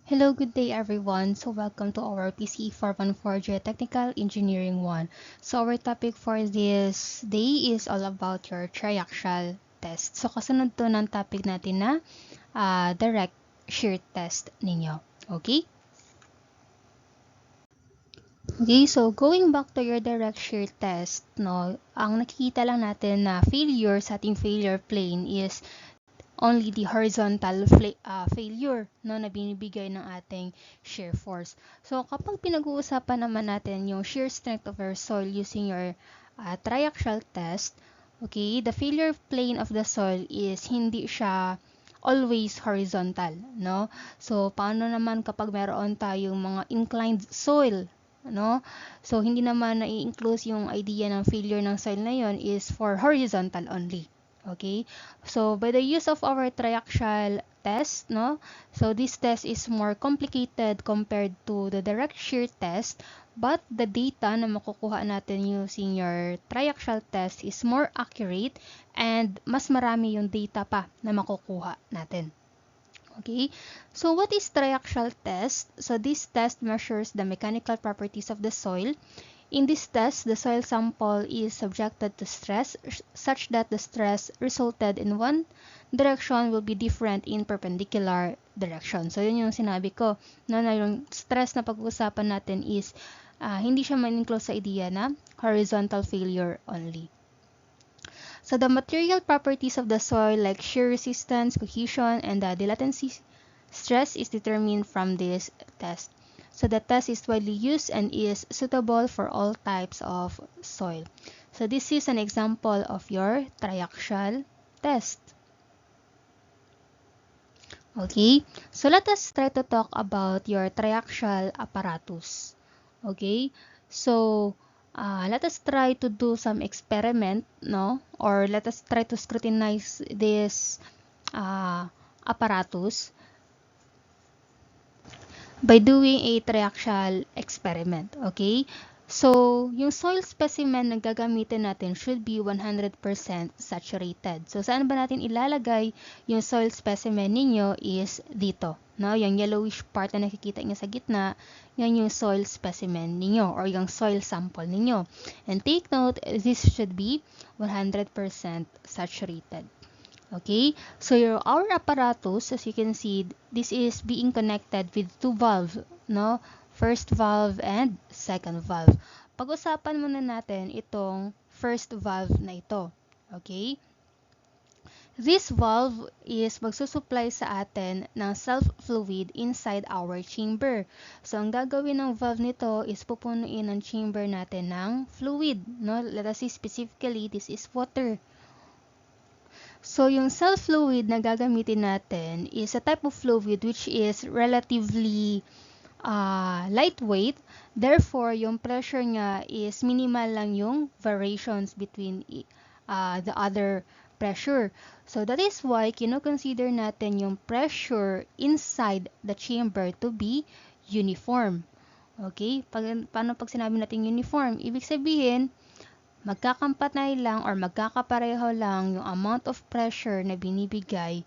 Hello, good day everyone. So welcome to our PCE 414 Geotechnical Engineering 1. So our topic for this day is all about your triaxial test. So kasunod to ng topic natin na direct shear test ninyo. Okay? Okay, so going back to your direct shear test, no, ang nakikita lang natin na failure sa ating failure plane is only the horizontal failure no, na binibigay ng ating shear force. So, kapag pinag-uusapan naman natin yung shear strength of your soil using your triaxial test, okay, the failure plane of the soil is hindi siya always horizontal, no? So, paano naman kapag meron tayong mga inclined soil, no? So, hindi naman na-include yung idea ng failure ng soil na yon is for horizontal only. Okay, so by the use of our triaxial test, no, so this test is more complicated compared to the direct shear test, but the data na makukuha natin using your triaxial test is more accurate and mas marami yung data pa na makukuha natin. Okay, so what is triaxial test? So this test measures the mechanical properties of the soil. In this test, the soil sample is subjected to stress such that the stress resulted in one direction will be different in perpendicular direction. So, yun yung sinabi ko. No, na yung stress na pag-uusapan natin is hindi siya man-enclose sa idea na horizontal failure only. So, the material properties of the soil like shear resistance, cohesion, and the dilatancy stress is determined from this test. So the test is widely used and is suitable for all types of soil. So this is an example of your triaxial test. Okay, so let us try to talk about your triaxial apparatus. Okay, so let us try to do some experiment, no? Or let us try to scrutinize this apparatus by doing a triaxial experiment. Okay? So, yung soil specimen na gagamitin natin should be 100% saturated. So, saan ba natin ilalagay yung soil specimen ninyo is dito. No? Yung yellowish part na nakikita nyo sa gitna, yan yung soil specimen ninyo or yung soil sample ninyo. And take note, this should be 100% saturated. Okay, so our apparatus, as you can see, this is being connected with two valves, no? First valve and second valve. Pag-usapan muna natin itong first valve na ito. Okay? This valve is magsusupply sa atin ng self-fluid inside our chamber. So, ang gagawin ng valve nito is pupunuin ang chamber natin ng fluid, no? Let us see specifically, this is water. So, yung cell fluid na gagamitin natin is a type of fluid which is relatively lightweight. Therefore, yung pressure niya is minimal lang yung variations between the other pressure. So, that is why kino-consider natin yung pressure inside the chamber to be uniform. Okay? Paano pag sinabi natin uniform? Ibig sabihin, magkakampatay lang or magkakapareho lang yung amount of pressure na binibigay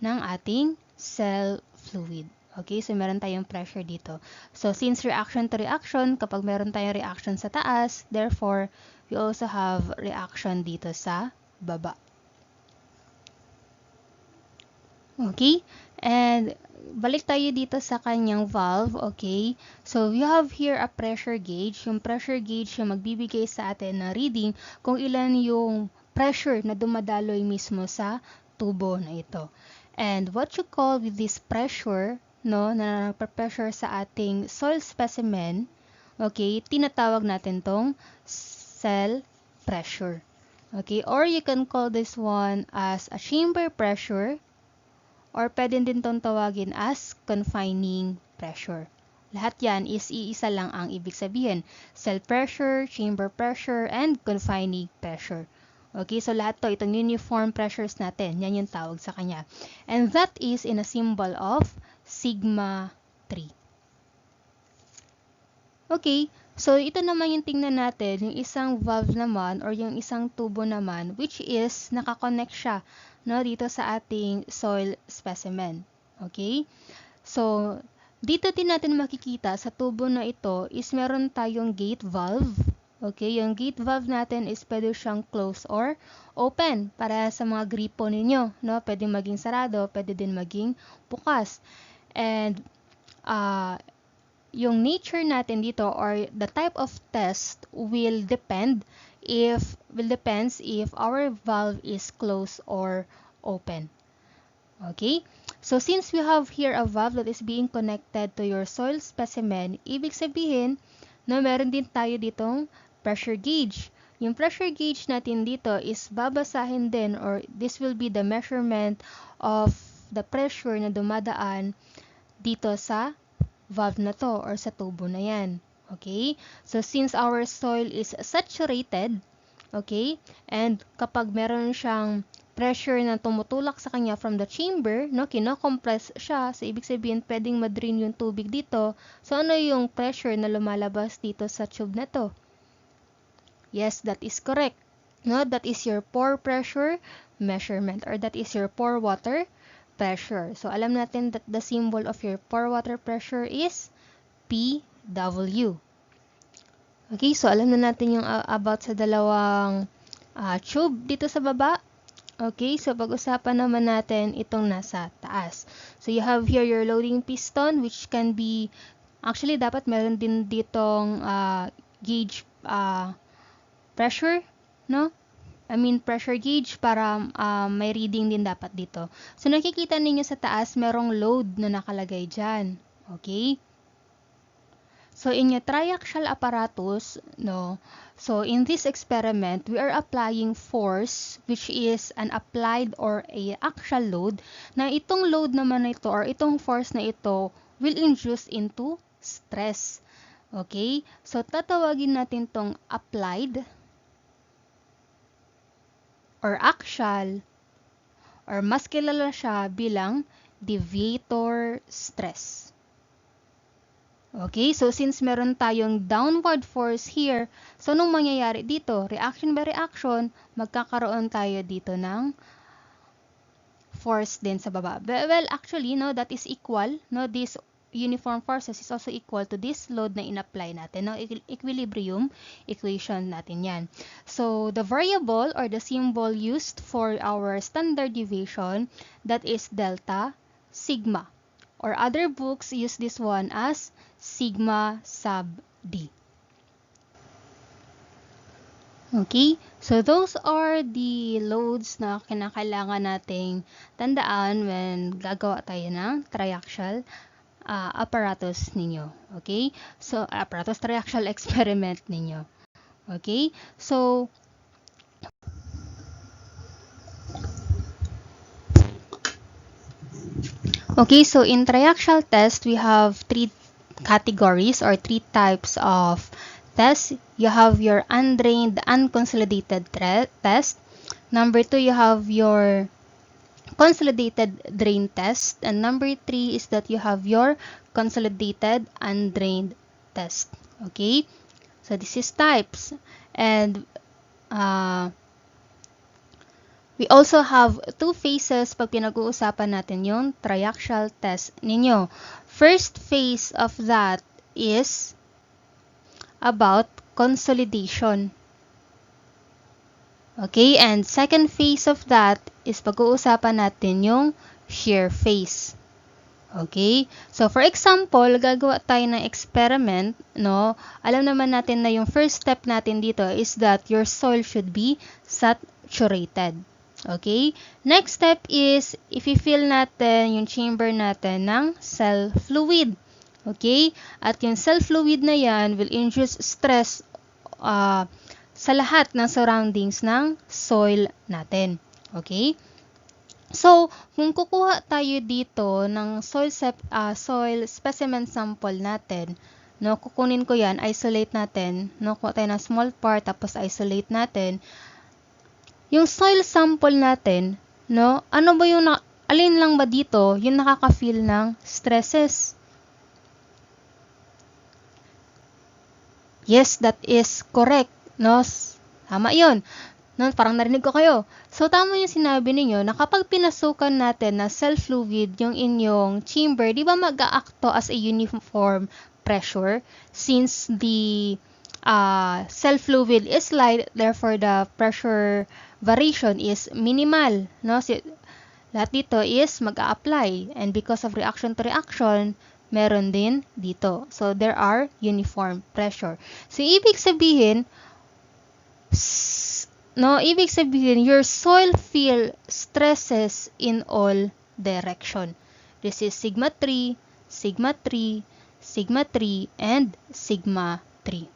ng ating cell fluid. Okay, so meron tayong pressure dito. So, since reaction to reaction, kapag meron tayong reaction sa taas, therefore, we also have reaction dito sa baba. Okay, and balik tayo dito sa kanyang valve, okay? So, we have here a pressure gauge. Yung pressure gauge yung magbibigay sa atin na reading kung ilan yung pressure na dumadaloy mismo sa tubo na ito. And what you call with this pressure, no, na nagpa-pressure sa ating soil specimen, okay, tinatawag natin tong cell pressure. Okay, or you can call this one as a chamber pressure, or pwede din itong tawagin as confining pressure. Lahat yan is iisa lang ang ibig sabihin. Cell pressure, chamber pressure, and confining pressure. Okay, so lahat to, itong uniform pressures natin, yan yung tawag sa kanya. And that is in a symbol of sigma 3. Okay, so ito naman yung tingnan natin, yung isang valve naman or yung isang tubo naman which is nakakonect siya, no, dito sa ating soil specimen. Okay? So, Dito din natin makikita sa tubo na ito is meron tayong gate valve. Okay, yung gate valve natin is pwede siyang close or open para sa mga gripo ninyo, no? Pwede maging sarado, pwede din maging bukas. And yung nature natin dito or the type of test will depends if our valve is closed or open. Okay? So since we have here a valve that is being connected to your soil specimen, ibig sabihin, no, meron din tayo ditong pressure gauge. Yung pressure gauge natin dito is babasahin din or this will be the measurement of the pressure na dumadaan dito sa valve na to or sa tubo na yan. Okay? So since our soil is saturated, okay, and kapag meron siyang pressure na tumutulak sa kanya from the chamber, no, kino-compress siya, so ibig sabihin pwedeng ma-drain yung tubig dito. So ano yung pressure na lumalabas dito sa tube na to? Yes, that is correct. No, that is your pore pressure measurement or that is your pore water pressure. So alam natin that the symbol of your pore water pressure is PW. Okay, so alam na natin yung about sa dalawang tube dito sa baba. Okay, so pag-usapan naman natin itong nasa taas. So you have here your loading piston which can be, actually dapat meron din ditong gauge pressure, no? I mean pressure gauge para may reading din dapat dito. So nakikita ninyo sa taas merong load na nakalagay dyan. Okay? So in your triaxial apparatus, no, so in this experiment, we are applying force which is an applied or a axial load na itong load naman na ito or itong force na ito will induce into stress. Okay? So tatawagin natin tong applied or axial or mas kilala siya bilang deviator stress. Okay, so since meron tayong downward force here, so anong mangyayari dito? Reaction by reaction, magkakaroon tayo dito ng force din sa baba. Well, actually, no, that is equal. No, this uniform forces is also equal to this load na in-apply natin. No, equilibrium equation natin yan. So, the variable or the symbol used for our standard deviation, that is delta sigma. Or other books use this one as sigma sub d. Okay, so those are the loads na kinakailangan nating tandaan when gagawa tayo ng triaxial apparatus ninyo. Okay, so apparatus triaxial experiment ninyo. Okay, so in triaxial test, we have three categories or three types of tests. You have your undrained, unconsolidated test. Number 2, you have your consolidated drain test. And number 3 is that you have your consolidated undrained test. Okay? So this is types. And we also have two phases pag pinag-uusapan natin yung triaxial test ninyo. First phase of that is about consolidation. Okay, and second phase of that is pag-uusapan natin yung shear phase. Okay, so for example, gagawa tayo ng experiment, no? Alam naman natin na yung first step natin dito is that your soil should be saturated. Okay? Next step is, i-fill natin yung chamber natin ng cell fluid. Okay? At yung cell fluid na yan will induce stress sa lahat ng surroundings ng soil natin. Okay? So, kung kukuha tayo dito ng soil specimen sample natin, no, kukunin ko yan, isolate natin, no, kuha tayo ng small part, tapos isolate natin. Yung soil sample natin, no, ano ba yung, alin lang ba dito yung nakaka-feel ng stresses? Yes, that is correct, no? Tama yun. No, parang narinig ko kayo. So, tama yung sinabi ninyo na kapag pinasukan natin na cell fluid yung inyong chamber, di ba mag-aakto as a uniform pressure since the cell fluid is light, therefore the pressure variation is minimal. No? Lahat dito is mag-a-apply and because of reaction to reaction, meron din dito. So, there are uniform pressure. So, ibig sabihin, your soil field stresses in all direction. This is sigma 3, sigma 3, sigma 3, and sigma 3.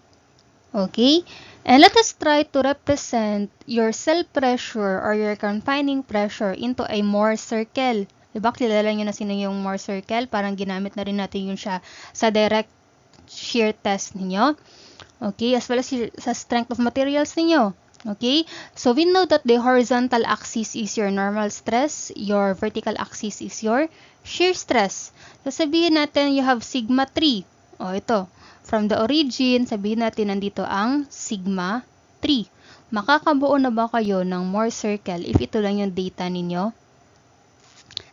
Okay? And let us try to represent your cell pressure or your confining pressure into a Mohr circle. Diba? Kilala nyo na sino yung Mohr circle? Parang ginamit na rin natin yun siya sa direct shear test ninyo. Okay? As well as sa strength of materials ninyo. Okay? So, we know that the horizontal axis is your normal stress. Your vertical axis is your shear stress. So, sabihin natin you have sigma 3. O, ito. From the origin, sabihin natin nandito ang sigma 3. Makakabuo na ba kayo ng Mohr circle if ito lang yung data ninyo?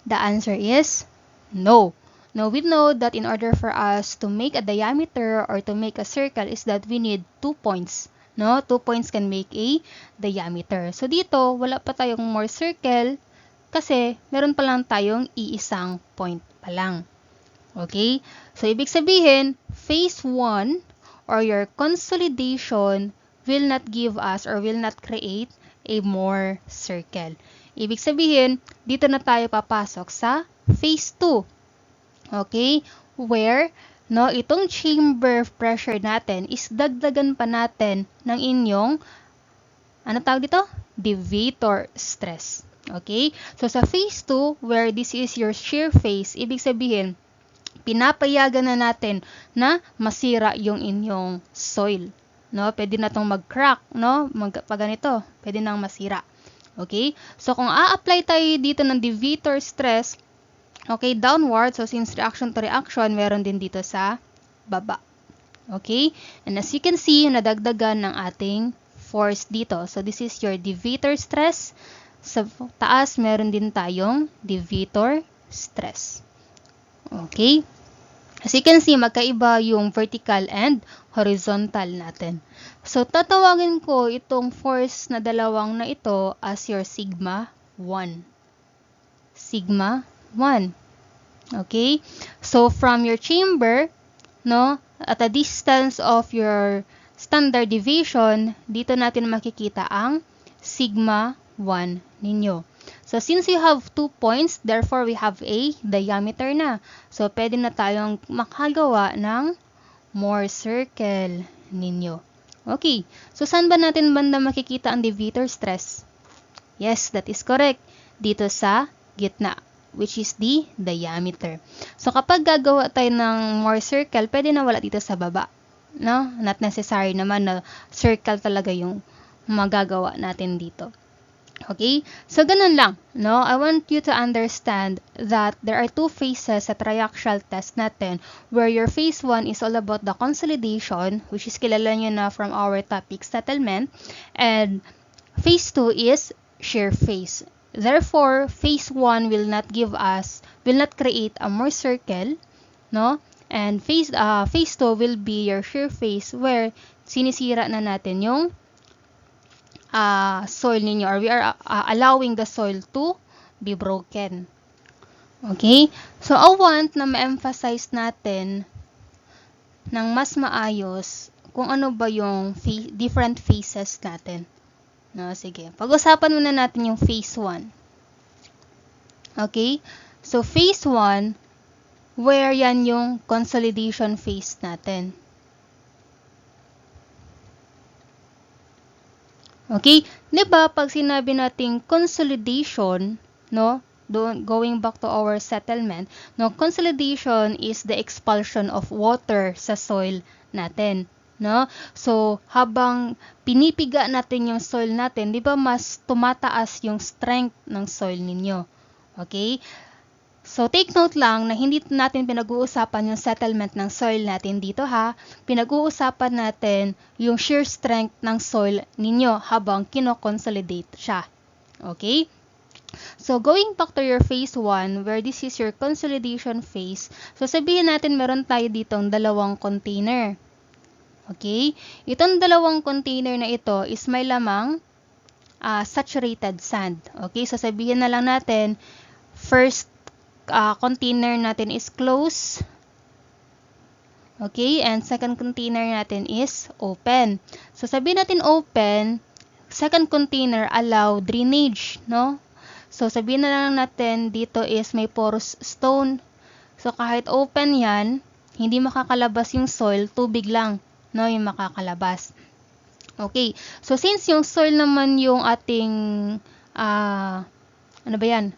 The answer is no. Now, we know that in order for us to make a diameter or to make a circle is that we need 2 points. No? 2 points can make a diameter. So, dito, wala pa tayong Mohr circle kasi meron pa lang tayong iisang point pa lang. Okay? So, ibig sabihin, phase 1 or your consolidation will not give us or will not create a Mohr circle. Ibig sabihin, dito na tayo papasok sa phase 2. Okay? Where, no, itong chamber pressure natin is dagdagan pa natin ng inyong, ano tawag dito? Deviator stress. Okay? So, sa phase 2, where this is your shear phase, ibig sabihin, pinapayagan na natin na masira yung inyong soil. No? Pwede na itong mag-crack. No? Pag ganito, pwede nang masira. Okay? So, kung a-apply tayo dito ng deviator stress, okay, downward. So, since reaction to reaction, meron din dito sa baba. Okay? And as you can see, nadagdagan ng ating force dito. So, this is your deviator stress. Sa taas, meron din tayong deviator stress. Okay? As you can see, magkaiba yung vertical and horizontal natin. So, tatawagin ko itong force na dalawang na ito as your sigma 1. Sigma 1. Okay? So, from your chamber, no, at a distance of your standard deviation, dito natin makikita ang sigma 1 ninyo. So, since you have 2 points, therefore, we have a diameter na. So, pwede na tayong makagawa ng Mohr circle ninyo. Okay. So, saan ba natin banda makikita ang deviator stress? Yes, that is correct. Dito sa gitna, which is the diameter. So, kapag gagawa tayo ng Mohr circle, pwede na wala dito sa baba. No? Not necessary naman na circle talaga yung magagawa natin dito. Okay? So, ganun lang. No? I want you to understand that there are 2 phases sa triaxial test natin where your phase 1 is all about the consolidation, which is kilala nyo na from our topic settlement, and phase 2 is shear phase. Therefore, phase 1 will not create a Mohr circle, no? And phase 2 will be your shear phase where sinisira na natin yung soil ninyo, or we are allowing the soil to be broken. Okay? So, I want na ma-emphasize natin ng mas maayos kung ano ba yung different phases natin. No, sige. Pag-usapan muna natin yung phase 1. Okay? So, phase 1, where yan yung consolidation phase natin. Okay? Diba, pag sinabi nating consolidation, no, going back to our settlement, no, consolidation is the expulsion of water sa soil natin. No? So, habang pinipiga natin yung soil natin, di ba mas tumataas yung strength ng soil ninyo? Okay? So, take note lang na hindi natin pinag-uusapan yung settlement ng soil natin dito ha. Pinag-uusapan natin yung shear strength ng soil ninyo habang kino-consolidate siya. Okay? So, going back to your phase 1, where this is your consolidation phase, so sabihin natin meron tayo ditong dalawang container. Okay? Itong dalawang container na ito is may lamang saturated sand. Okay? So, sabihin na lang natin, first container natin is closed. Okay? And second container natin is open. So, sabihin natin open, second container allow drainage, no? So, sabihin na lang natin dito is may porous stone. So, kahit open yan, hindi makakalabas yung soil, tubig lang, no? Yung makakalabas. Okay. So, since yung soil naman yung ating, ano ba yan?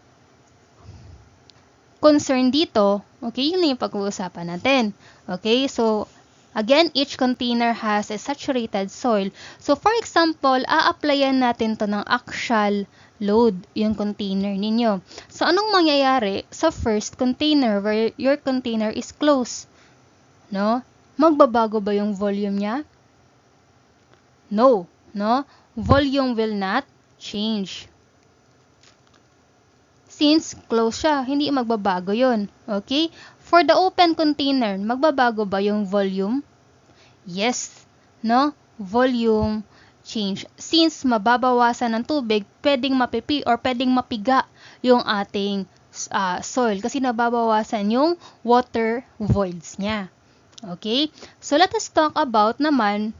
Concern dito, okay, yun na yung pag-uusapan natin. Okay, so, again, each container has a saturated soil. So, for example, a-applyan natin to ng axial load, yung container ninyo. So, anong mangyayari sa first container where your container is closed? No? Magbabago ba yung volume niya? No. No? Volume will not change. Since closed siya, hindi magbabago yun. Okay? For the open container, magbabago ba yung volume? Yes. No? Volume change. Since mababawasan ng tubig, pwedeng mapipi or pwedeng mapiga yung ating soil kasi nababawasan yung water voids niya. Okay? So, let us talk about naman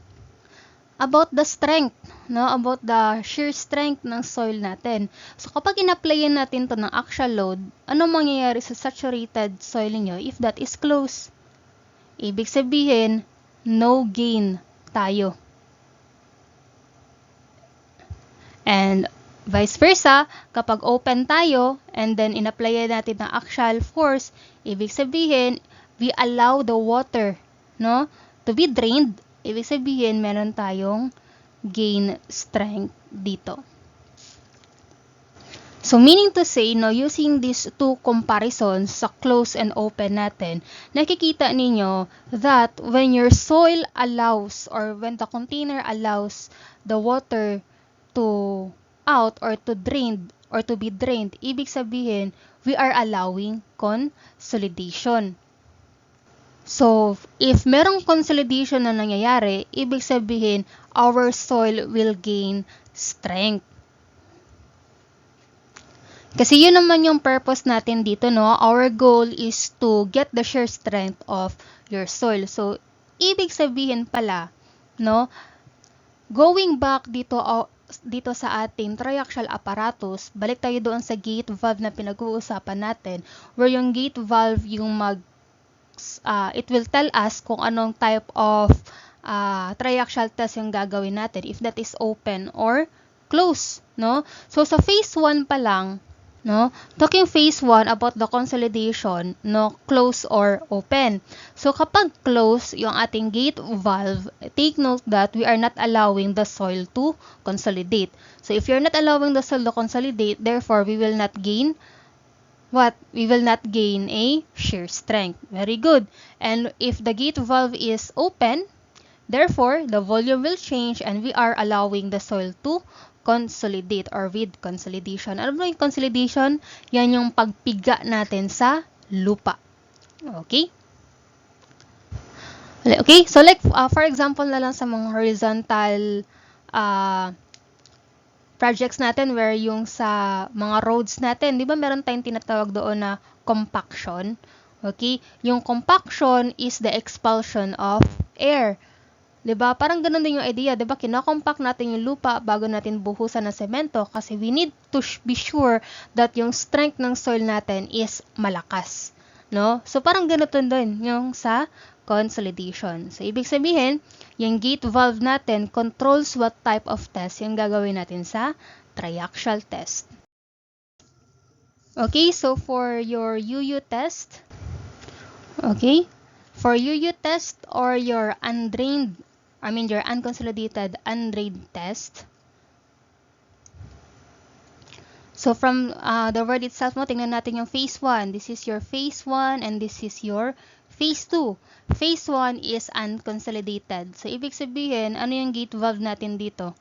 about the strength, no? About the shear strength ng soil natin. So, kapag in-applyan natin to ng axial load, ano mangyayari sa saturated soil niyo if that is closed? Ibig sabihin, no gain tayo. And vice versa, kapag open tayo and then in-applyan natin ng axial force, ibig sabihin, we allow the water, no, to be drained. Ibig sabihin, meron tayong gain strength dito. So, meaning to say, no, using these two comparisons sa close and open natin, nakikita ninyo that when your soil allows or when the container allows the water to out or to drain or to be drained, ibig sabihin, we are allowing consolidation. So, if merong consolidation na nangyayari, ibig sabihin, our soil will gain strength. Kasi yun naman yung purpose natin dito, no? Our goal is to get the shear strength of your soil. So, ibig sabihin pala, no? Going back dito sa ating triaxial apparatus, balik tayo doon sa gate valve na pinag-uusapan natin, where yung gate valve yung it will tell us kung anong type of triaxial test yung gagawin natin, if that is open or close, no? So, sa phase 1 pa lang, no? Talking phase 1 about the consolidation, no? Close or open. So, kapag close yung ating gate valve, take note that we are not allowing the soil to consolidate. So, if you're not allowing the soil to consolidate, therefore, we will not gain what? We will not gain a shear strength. Very good. And if the gate valve is open, therefore, the volume will change and we are allowing the soil to consolidate or with consolidation. Ano ba yung consolidation? Yan yung pagpiga natin sa lupa. Okay? Okay, so like for example na lang sa mga horizontal projects natin where yung sa mga roads natin, di ba meron tayong tinatawag doon na compaction? Okay? Yung compaction is the expulsion of air. Di ba? Parang ganun din yung idea. Di ba? Kinakompact natin yung lupa bago natin buhusan ng semento kasi we need to be sure that yung strength ng soil natin is malakas. No? So, parang ganito din yung sa consolidation. So, ibig sabihin, yung gate valve natin controls what type of test yung gagawin natin sa triaxial test. Okay, so for your UU test, okay, for UU test or your your unconsolidated undrained test, So from the word itself mo, tingnan natin yung phase 1. This is your phase 1 and this is your phase 2. Phase 1 is unconsolidated. So ibig sabihin, ano yung gate valve natin dito?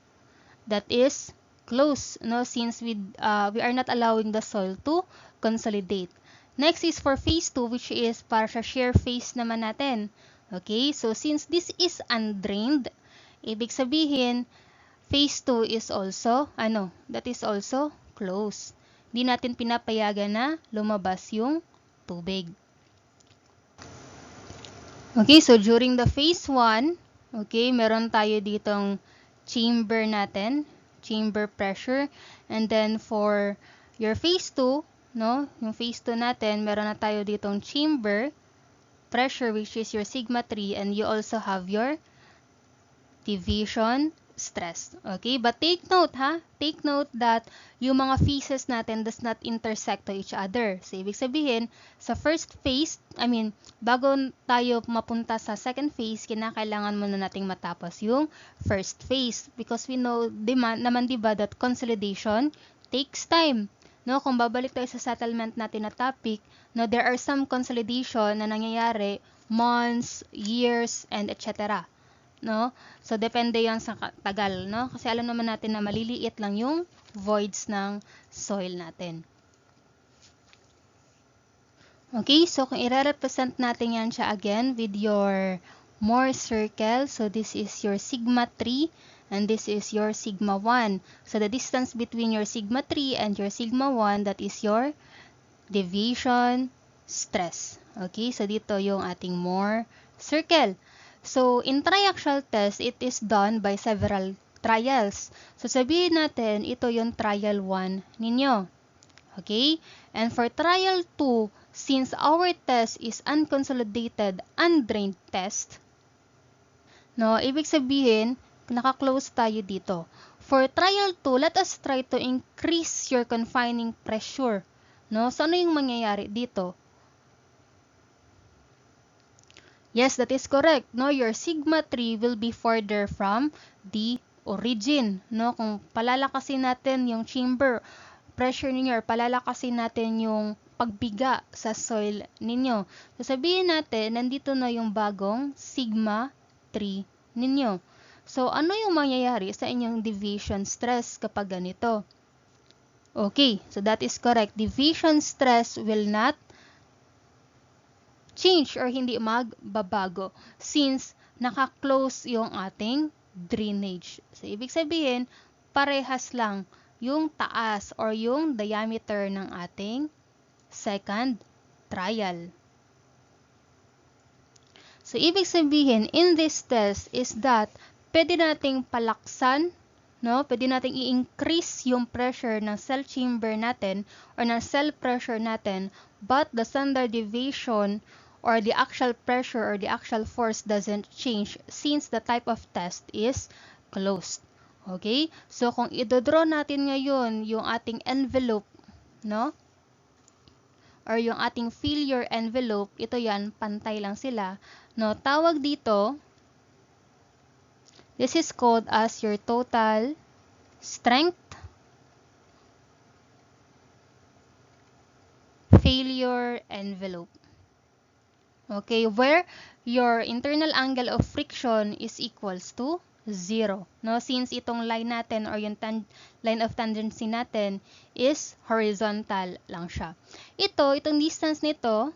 That is closed, no? Since we are not allowing the soil to consolidate. Next is for phase 2, which is para sa shear phase naman natin. Okay, so since this is undrained, ibig sabihin, phase 2 is also, that is also closed. Hindi natin pinapayagan na lumabas yung tubig. Okay, so during the phase 1, okay, meron tayo ditong chamber natin, chamber pressure. And then for your phase 2, no, yung phase 2 natin, meron na tayo ditong chamber pressure, which is your sigma 3, and you also have your division stress. Okay, but take note ha, take note that yung mga phases natin does not intersect to each other. So ibig sabihin, sa first phase, bago tayo mapunta sa second phase, kinakailangan muna nating matapos yung first phase because we know naman diba that consolidation takes time. No, kung babalik tayo sa settlement natin na topic, no, there are some consolidation na nangyayari months, years, and etc. No? So, depende yan sa tagal, no? Kasi alam naman natin na maliliit lang yung voids ng soil natin. Okay, so kung i-represent natin yan siya again with your Mohr circle, so this is your sigma 3 and this is your sigma 1. So, the distance between your sigma 3 and your sigma 1, that is your deviation stress. Okay, so dito yung ating Mohr circle. So, in triaxial test, it is done by several trials. So, sabihin natin, ito yung trial 1 ninyo. Okay? And for trial 2, since our test is unconsolidated, undrained test, no, ibig sabihin, naka-close tayo dito. For trial 2, let us try to increase your confining pressure. No? So, ano yung mangyayari dito? Yes, that is correct. No, your sigma 3 will be further from the origin. No, kung palalakasin natin yung chamber pressure ninyo or palalakasin natin yung pagbiga sa soil ninyo. So, sabihin natin, nandito na yung bagong sigma 3 ninyo. So, ano yung mangyayari sa inyong deviation stress kapag ganito? Okay, so that is correct. Deviation stress will not change or hindi magbabago since naka-close yung ating drainage. So, ibig sabihin, parehas lang yung taas or yung diameter ng ating second trial. So, ibig sabihin, in this test is that pwede nating palaksan, no? Pwede nating i-increase yung pressure ng cell chamber natin or ng cell pressure natin, but the standard deviation or the actual pressure or the actual force doesn't change since the type of test is closed. Okay? So, kung i-draw natin ngayon yung ating envelope, no? Or yung ating failure envelope, ito yan, pantay lang sila. No? Tawag dito, this is called as your total strength failure envelope. Okay, where your internal angle of friction is equals to 0. No? Since itong line natin or yung line of tangency natin is horizontal lang siya. Itong distance nito,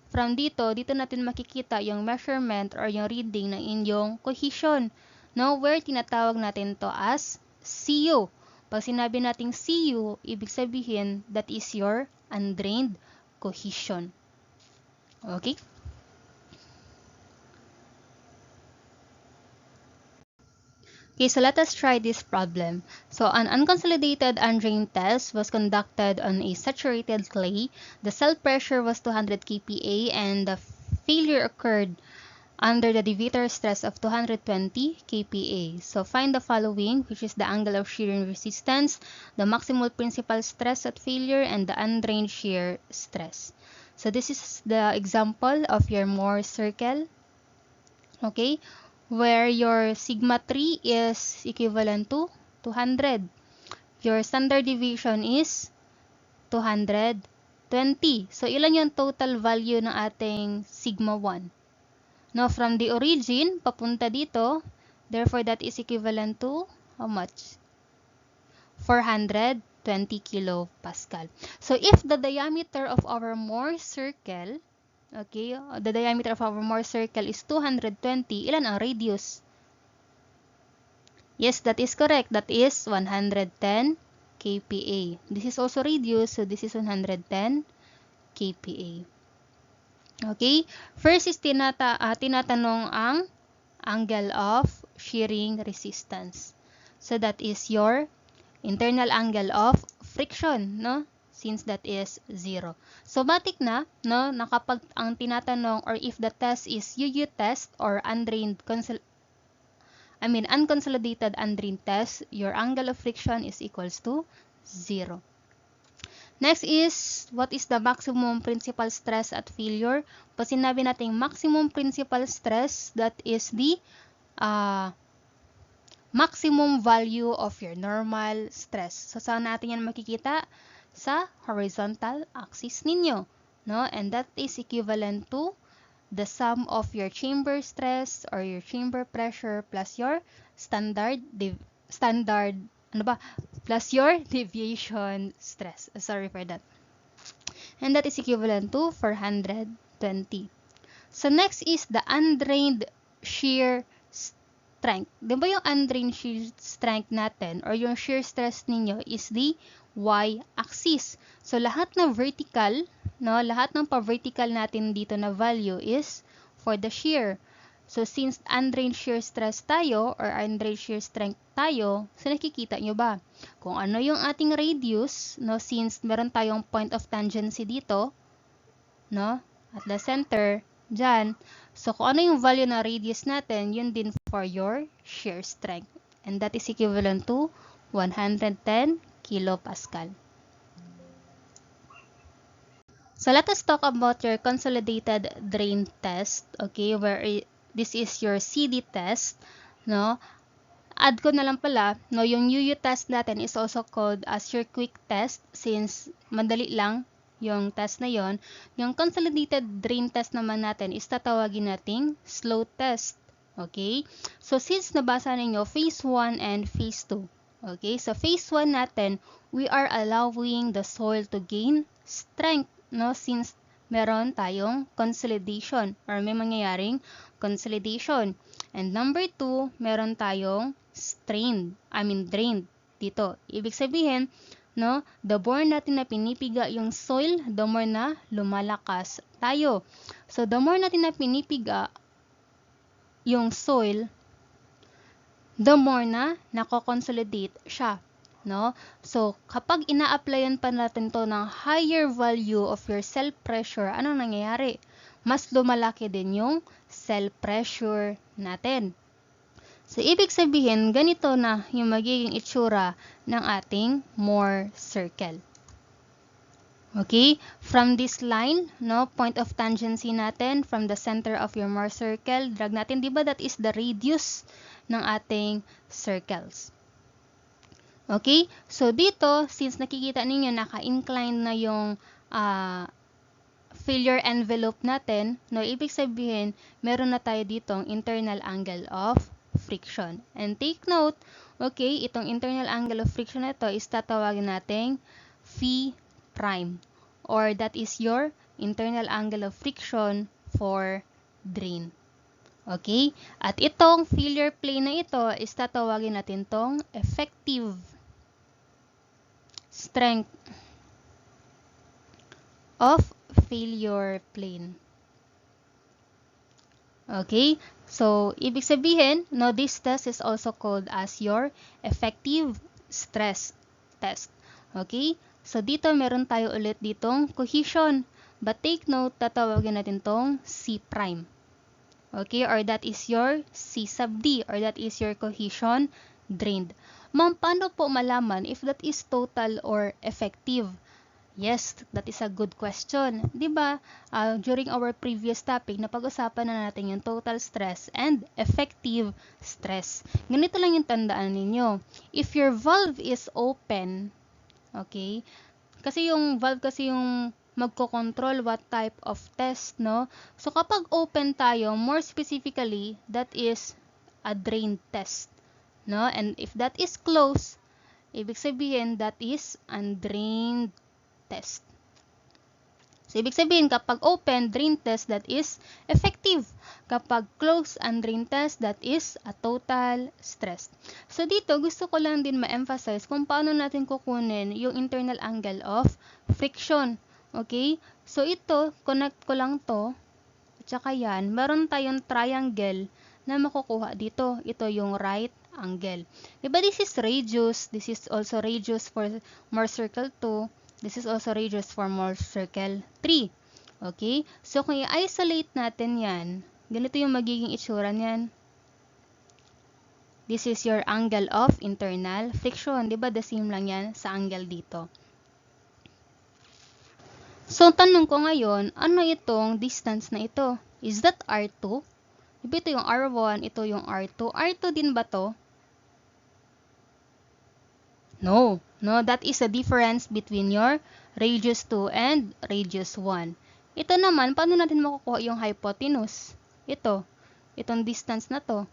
from dito natin makikita yung measurement or yung reading ng inyong cohesion. No? Where tinatawag natin to as CU. Pag sinabi nating CU, ibig sabihin that is your undrained cohesion. Okay? Okay, so let us try this problem. So an unconsolidated undrained test was conducted on a saturated clay. The cell pressure was 200 kPa and the failure occurred under the deviator stress of 220 kPa. So find the following, which is the angle of shear and resistance, the maximal principal stress at failure, and the undrained shear stress. So this is the example of your Mohr circle. Okay, where your sigma 3 is equivalent to 200. Your standard deviation is 220. So, ilan yung total value ng ating sigma 1? No, from the origin, papunta dito, therefore that is equivalent to how much? 420 kilopascal. So, if the diameter of our Mohr circle, okay, the diameter of our Mohr circle is 220, ilan ang radius? Yes, that is correct. That is 110 kPa. This is also radius, so this is 110 kPa. Okay? First is tinatanong ang angle of shearing resistance. So that is your internal angle of friction, no? Since that is 0. So, matik na, no? Kapag ang tinatanong or if the test is UU test or unconsolidated undrained test, your angle of friction is equals to 0. Next is, what is the maximum principal stress at failure? Pag sinabi natin maximum principal stress, that is the maximum value of your normal stress. So, saan natin yan makikita? Sa horizontal axis ninyo. No? And that is equivalent to the sum of your chamber stress or your chamber pressure plus your plus your deviation stress. Sorry for that. And that is equivalent to 420. So next is the undrained shear strength. Di ba yung undrained shear strength natin or yung shear stress ninyo is the y-axis. So lahat ng vertical, no, lahat ng pa-vertical natin dito na value is for the shear. So since undrained shear stress tayo or undrained shear strength tayo, so nakikita nyo ba kung ano yung ating radius, no, since meron tayong point of tangency dito, no, at the center, dyan. So kung ano yung value na radius natin, yun din for your shear strength. And that is equivalent to 110 kilopascal. So let us talk about your consolidated drain test, okay, where this is your CD test, no? Add ko na lang pala, no, yung UU test natin is also called as your quick test since madali lang yung test na yon. Yung consolidated drain test naman natin is tatawagin nating slow test, okay? So since nabasa ninyo phase 1 and phase 2, okay, so phase 1 natin, we are allowing the soil to gain strength, no, since meron tayong consolidation or may mangyayaring consolidation. And number 2, meron tayong drained dito. Ibig sabihin, no, the more natin na pinipiga yung soil, the more na lumalakas tayo. So, the more natin na pinipiga yung soil, the more na nako-consolidate siya, no? So, kapag ina-applyan pa natin to ng higher value of your cell pressure, anong nangyayari? Mas lumalaki din yung cell pressure natin. So, ibig sabihin, ganito na yung magiging itsura ng ating Mohr circle. Okay? From this line, no, point of tangency natin, from the center of your Mohr circle, drag natin, di ba that is the radius ng ating circles. Okay? So, dito, since nakikita ninyo, naka-incline na yung failure envelope natin, no, ibig sabihin, meron na tayo ditong internal angle of friction. And take note, okay, itong internal angle of friction na ito is tatawagin nating phi prime, or that is your internal angle of friction for drain. Okay? At itong failure plane na ito is tatawagin natin tong effective strength of failure plane. Okay? So, ibig sabihin, no, this test is also called as your effective stress test. Okay? So, dito meron tayo ulit ditong cohesion. But take note, tatawagin natin tong C prime. Okay? Or that is your C sub D, or that is your cohesion drained. Ma'am, paano po malaman if that is total or effective? Yes, that is a good question. Diba, during our previous topic, napag-usapan na natin yung total stress and effective stress. Ganito lang yung tandaan ninyo. If your valve is open, okay, Kasi yung valve kasi yung magko-control what type of test, no? So, kapag open tayo, more specifically, that is a drain test, no? And if that is closed, ibig sabihin, that is undrained test. So, ibig sabihin, kapag open, drain test, that is effective. Kapag closed, undrained test, that is a total stress. So, dito, gusto ko lang din ma-emphasize kung paano natin kukunin yung internal angle of friction. Okay? So, ito, connect ko lang to. At saka yan, meron tayong triangle na makukuha dito. Ito yung right angle. Diba this is radius, this is also radius for Mohr circle 2, this is also radius for Mohr circle 3. Okay? So, kung i-isolate natin yan, ganito yung magiging itsura niyan. This is your angle of internal friction. Diba the same lang yan sa angle dito. So, tanong ko ngayon, ano itong distance na ito? Is that R2? Diba ito yung R1, ito yung R2. R2 din ba to? No. No, that is the difference between your radius 2 and radius 1. Ito naman, paano natin makukuha yung hypotenuse? Ito. Itong distance na to.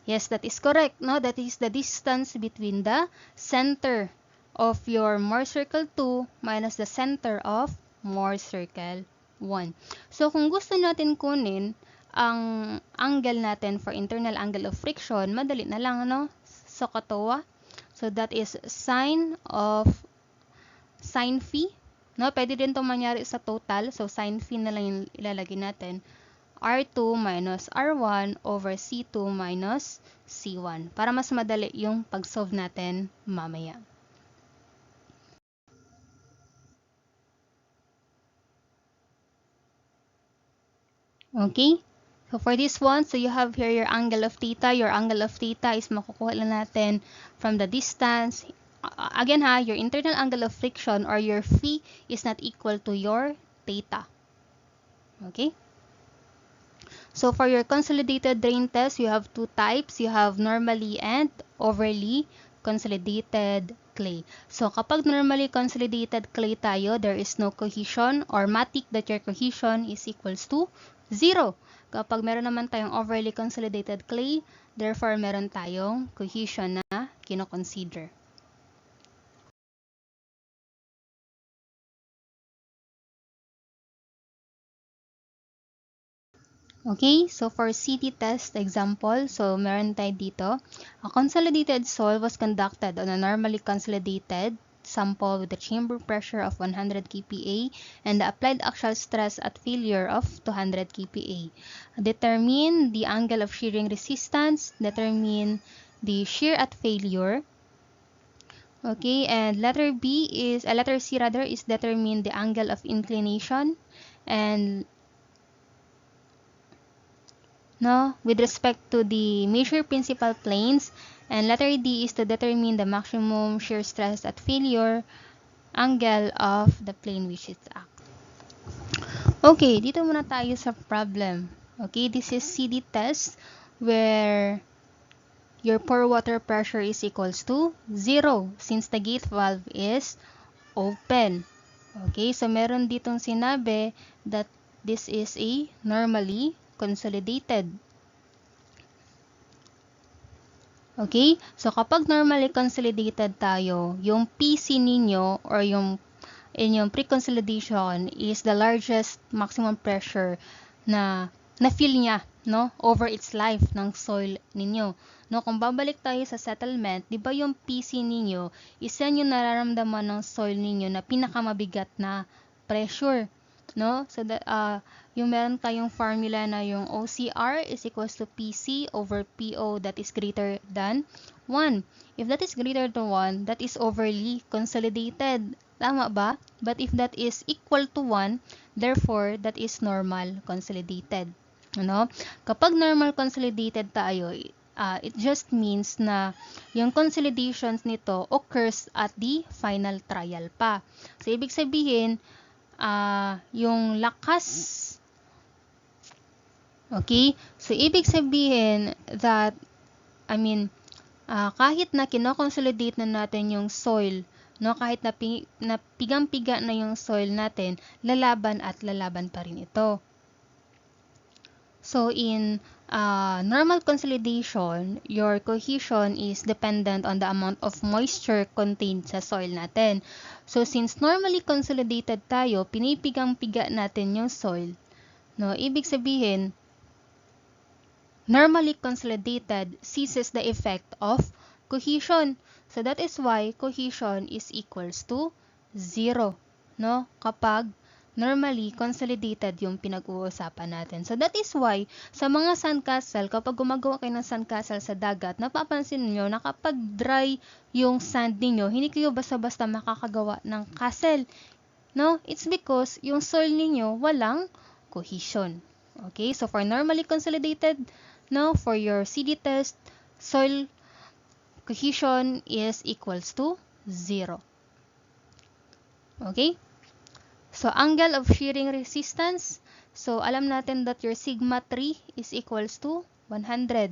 Yes, that is correct. No, that is the distance between the center of your Mohr circle 2 minus the center of Mohr circle 1. So, kung gusto natin kunin ang angle natin for internal angle of friction, madali na lang, no? So, katawa. So, that is sine phi. No, pwede din itong mangyari sa total. So, sine phi na lang yung ilalagay natin. R2 minus R1 over C2 minus C1. Para mas madali yung pag-solve natin mamaya. Okay? So, for this one, so you have here your angle of theta. Your angle of theta is makukuha lang natin from the distance. Again ha, your internal angle of friction or your phi is not equal to your theta. Okay? So, for your consolidated drain test, you have two types. You have normally and overly consolidated clay. So, kapag normally consolidated clay tayo, there is no cohesion or matik that your cohesion is equals to 0. Kapag meron naman tayong overly consolidated clay, therefore meron tayong cohesion na kino-consider. Okay, so for CT test example, so meron tayo dito. A consolidated soil was conducted on a normally consolidated sample with a chamber pressure of 100 kPa and the applied axial stress at failure of 200 kPa. Determine the angle of shearing resistance, determine the shear at failure. Okay, and letter C rather is determine the angle of inclination, and no, with respect to the measure principal planes, and letter D is to determine the maximum shear stress at failure angle of the plane which is act. Okay, dito muna tayo sa problem. Okay, this is CD test where your pore water pressure is equals to 0 since the gate valve is open. Okay, so meron ditong sinabi that this is a normally consolidated. Okay? So, kapag normally consolidated tayo, yung PC ninyo or yung inyong pre-consolidation is the largest maximum pressure na na-feel niya, no, over its life ng soil ninyo. No, kung babalik tayo sa settlement, di ba yung PC ninyo, isa yung nararamdaman ng soil ninyo na pinakamabigat na pressure. No? So, yung meron tayong formula na yung OCR is equals to PC over PO that is greater than 1. If that is greater than 1, that is overly consolidated. Tama ba? But if that is equal to 1, therefore, that is normal consolidated. Ano? Kapag normal consolidated tayo, it just means na yung consolidations nito occurs at the final trial pa. So, ibig sabihin, yung lakas, okay? So, ibig sabihin that, kahit na kinoconsolidate na natin yung soil No, kahit pigang-piga na yung soil natin, lalaban at lalaban pa rin ito. So in normal consolidation, your cohesion is dependent on the amount of moisture contained sa soil natin. So since normally consolidated tayo, pinipigang-piga natin yung soil. No, ibig sabihin, normally consolidated ceases the effect of cohesion. So that is why cohesion is equals to 0, no? Kapag normally consolidated yung pinag-uusapan natin. So that is why sa mga sandcastle, kapag gumagawa kayo ng sandcastle sa dagat, napapansin niyo na kapag dry yung sand niyo, hindi kayo basta-basta makakagawa ng castle. No? It's because yung soil niyo walang cohesion. Okay? So for normally consolidated, no, for your CD test, soil cohesion is equals to 0. Okay? So, angle of shearing resistance. So, alam natin that your sigma 3 is equals to 100.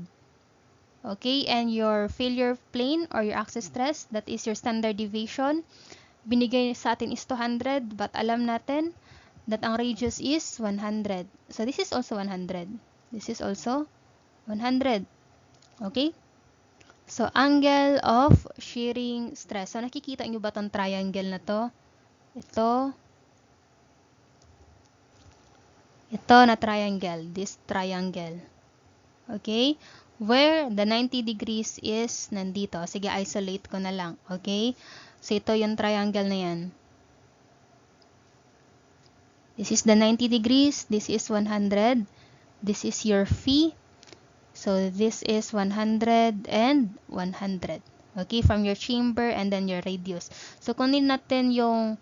Okay? And your failure plane or your axis stress, that is your standard deviation, binigay sa atin is 200, but alam natin that ang radius is 100. So, this is also 100. This is also 100. Okay? So, angle of shearing stress. So, nakikita nyo ba itong triangle na to? Ito na triangle. This triangle. Okay? Where the 90 degrees is nandito. Sige, isolate ko na lang. Okay? So, ito yung triangle na yan. This is the 90 degrees. This is 100. This is your phi. So, this is 100 and 100. Okay, from your chamber and then your radius. So, kunin natin yung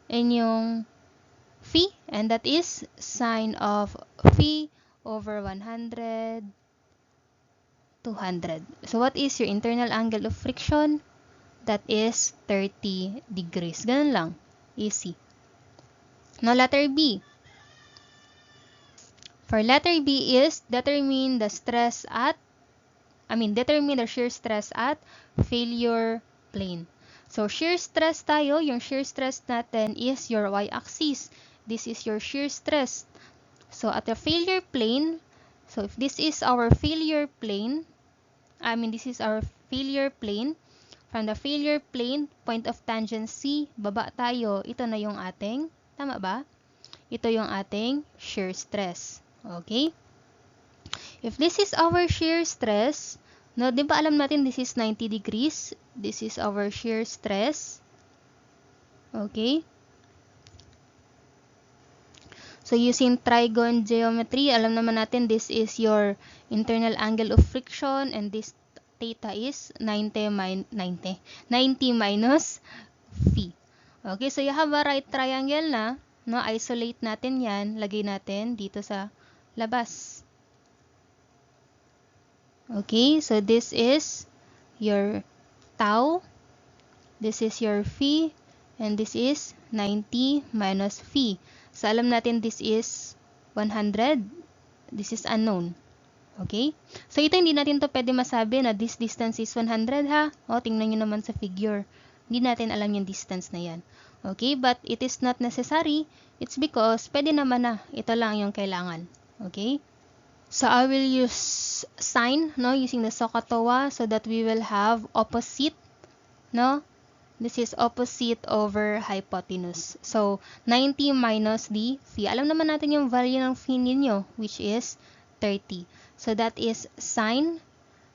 inyong phi, and that is sine of phi over 100, 200. So, what is your internal angle of friction? That is 30 degrees. Ganun lang. Easy. Now, letter B. For letter B is determine the shear stress at failure plane. So, shear stress tayo. Yung shear stress natin is your y-axis. This is your shear stress. So, at the failure plane, so if this is our failure plane, this is our failure plane. From the failure plane, point of tangency, baba tayo. Ito na yung ating, tama ba? Ito yung ating shear stress. Okay? If this is our shear stress, no, di ba alam natin this is 90 degrees? This is our shear stress. Okay? So, using trigon geometry, alam naman natin this is your internal angle of friction and this theta is 90 minus phi. Okay, so you have a right triangle na, no? Isolate natin yan, lagay natin dito sa labas. Okay, so this is your tau, this is your phi, and this is 90 minus phi. So, alam natin this is 100. This is unknown. Okay? So, ito hindi natin to pwede masabi na this distance is 100 ha. O, tingnan nyo naman sa figure. Hindi natin alam yung distance na yan. Okay? But it is not necessary. It's because pwede naman na. Ito lang yung kailangan. Okay? So, I will use sign, no, using the SOHCAHTOA so that we will have opposite, no? This is opposite over hypotenuse. So, 90 minus the phi. Alam naman natin yung value ng phi ninyo, which is 30. So, that is sine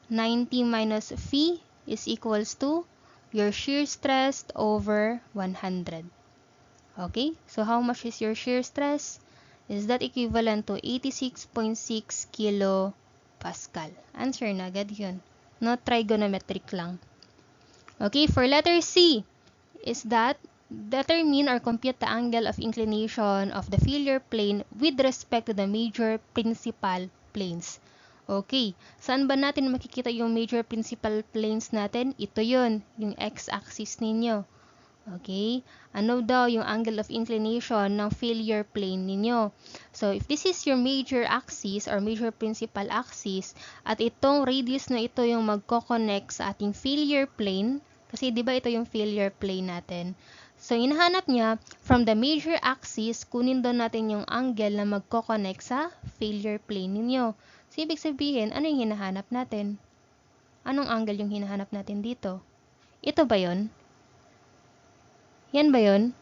90 minus phi is equals to your shear stress over 100. Okay? So, how much is your shear stress? Is that equivalent to 86.6 kilopascal? Answer na agad yun. No, trigonometric lang. Okay, for letter C, is that determine or compute the angle of inclination of the failure plane with respect to the major principal planes. Okay, saan ba natin makikita yung major principal planes natin? Ito yun, yung x-axis ninyo. Okay, ano daw yung angle of inclination ng failure plane ninyo? So, if this is your major axis or major principal axis, at itong radius na ito yung magko-connect sa ating failure plane, Kasi di ba ito yung failure plane natin. So, hinahanap niya, from the major axis, kunin doon natin yung angle na magkoconnect sa failure plane ninyo. So, ibig sabihin, ano yung hinahanap natin? Anong angle yung hinahanap natin dito? Ito ba yun? Yan ba yun?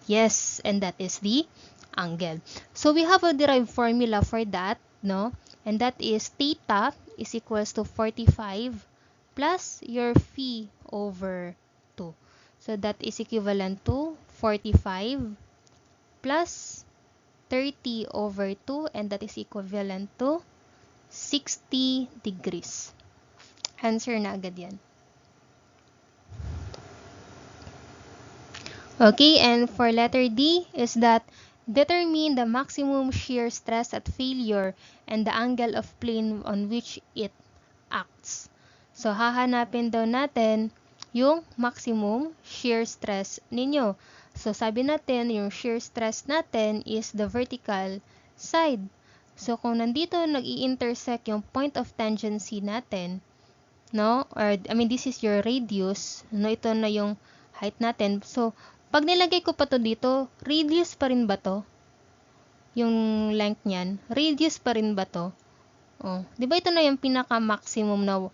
Yes, and that is the angle. So, we have a derived formula for that, no? And that is theta is equals to 45 plus your phi over 2. So, that is equivalent to 45 plus 30 over 2, and that is equivalent to 60 degrees. Answer na agad yan. Okay, and for letter D is that determine the maximum shear stress at failure and the angle of plane on which it acts. So, hahanapin daw natin yung maximum shear stress ninyo. So, sabi natin, yung shear stress natin is the vertical side. So, kung nandito nag-i-intersect yung point of tangency natin, no? Or, this is your radius, no? Ito na yung height natin. So, pag nilagay ko pa to dito, radius pa rin ba to? Yung length niyan, radius pa rin ba to? Oh, di ba ito na yung pinaka-maximum na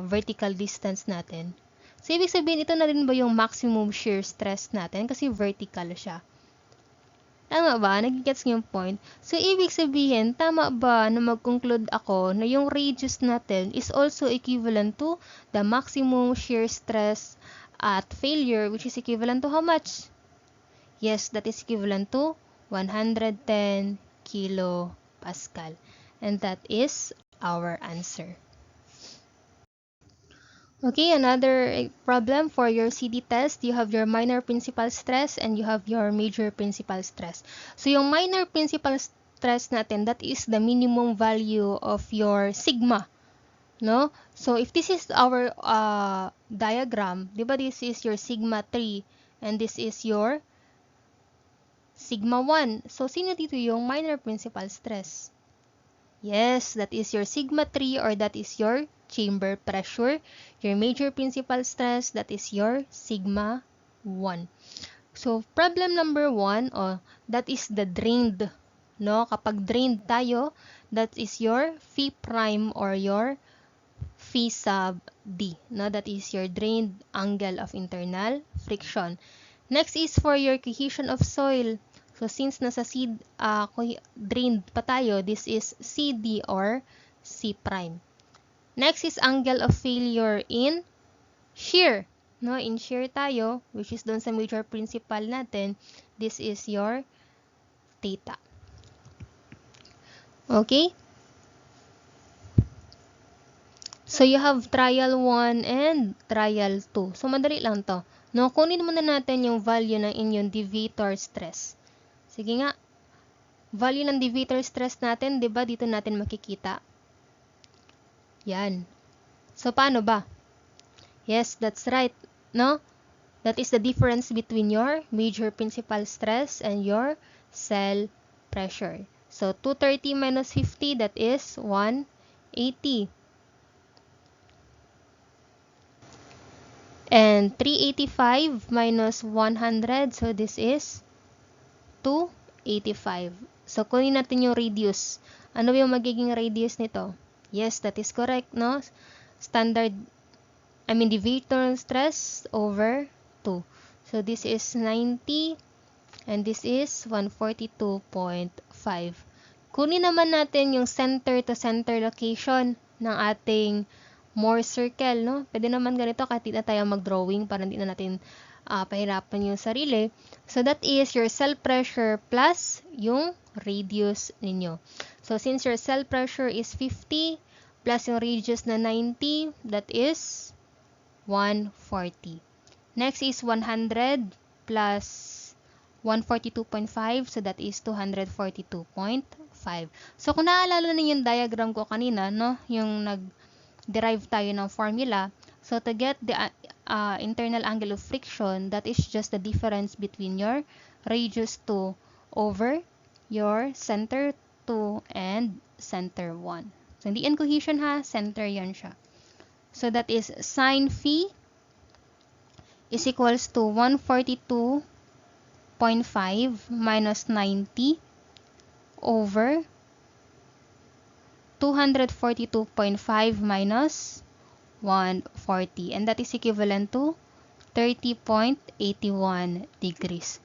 vertical distance natin? So, ibig sabihin, ito na rin ba yung maximum shear stress natin? Kasi vertical siya. Tama ba? Nagigets niyo yung point? So, ibig sabihin, tama ba na mag-conclude ako na yung radius natin is also equivalent to the maximum shear stress at failure, which is equivalent to how much? Yes, that is equivalent to 110 kilopascal. And that is our answer. Okay, another problem for your CD test, you have your minor principal stress and you have your major principal stress. So, yung minor principal stress natin, that is the minimum value of your sigma, no? So, if this is our diagram, di ba this is your sigma 3 and this is your sigma 1. So, sino dito yung minor principal stress? Yes, that is your sigma 3 or that is your chamber pressure. Your major principal stress, that is your sigma 1. So, problem number 1, that is the drained. No? Kapag drained tayo, that is your phi prime or your phi sub d. No? That is your drained angle of internal friction. Next is for your cohesion of soil. So, since nasa drained pa tayo, this is CD or C prime. Next is angle of failure in shear. No, in shear tayo, which is doon sa major principal natin, this is your theta. Okay? So, you have trial 1 and trial 2. So, madali lang to. No, kunin muna natin yung value ng inyong deviator stress. Sige nga. Value ng deviator stress natin, 'di ba? Dito natin makikita. Yan. So, paano ba? Yes, that's right. No? That is the difference between your major principal stress and your cell pressure. So, 230 minus 50, that is 180. And 385 minus 100, so this is 285. So, kunin natin yung radius. Ano yung magiging radius nito? Yes, that is correct, no? Deviator stress over 2. So, this is 90 and this is 142.5. Kunin naman natin yung center to center location ng ating Mohr circle, no? Pwede naman ganito kahit di na tayo mag-drawing para hindi na natin pahirapan yung sarili. So, that is your cell pressure plus yung radius ninyo. So, since your cell pressure is 50 plus yung radius na 90, that is 140. Next is 100 plus 142.5, so that is 242.5. So, kung naaalala niyo yung diagram ko kanina, no? Yung nag-derive tayo ng formula. So, to get the internal angle of friction, that is just the difference between your radius 2 over your center 2 and center 1. So, hindi yan cohesion ha, center yan siya. So, that is sine phi is equals to 142.5 minus 90 over 242.5 minus 140. And that is equivalent to 30.81 degrees.